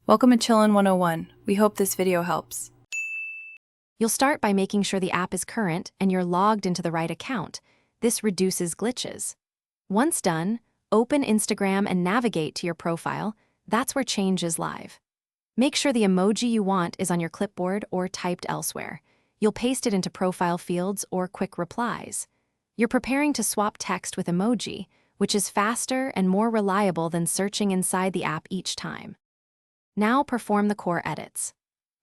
Welcome to Chillin' 101. We hope this video helps. You'll start by making sure the app is current and you're logged into the right account. This reduces glitches. Once done, open Instagram and navigate to your profile. That's where change is live. Make sure the emoji you want is on your clipboard or typed elsewhere. You'll paste it into profile fields or quick replies. You're preparing to swap text with emoji, which is faster and more reliable than searching inside the app each time. Now perform the core edits.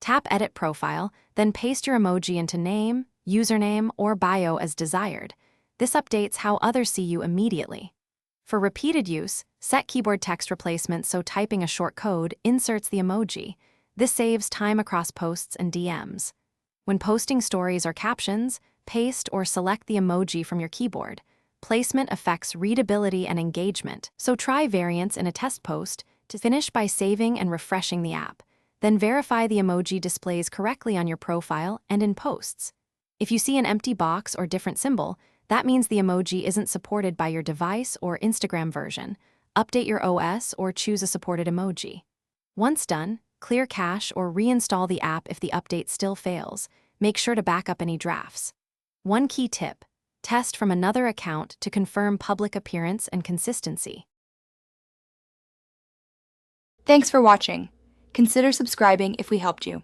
Tap Edit Profile, then paste your emoji into name, username, or bio as desired. This updates how others see you immediately. For repeated use, set keyboard text replacement so typing a short code inserts the emoji. This saves time across posts and DMs. When posting stories or captions, paste or select the emoji from your keyboard. Placement affects readability and engagement, so try variants in a test post to finish by saving and refreshing the app. Then verify the emoji displays correctly on your profile and in posts. If you see an empty box or different symbol, that means the emoji isn't supported by your device or Instagram version. Update your OS or choose a supported emoji. Once done, clear cache or reinstall the app if the update still fails. Make sure to back up any drafts. One key tip: test from another account to confirm public appearance and consistency. Thanks for watching. Consider subscribing if we helped you.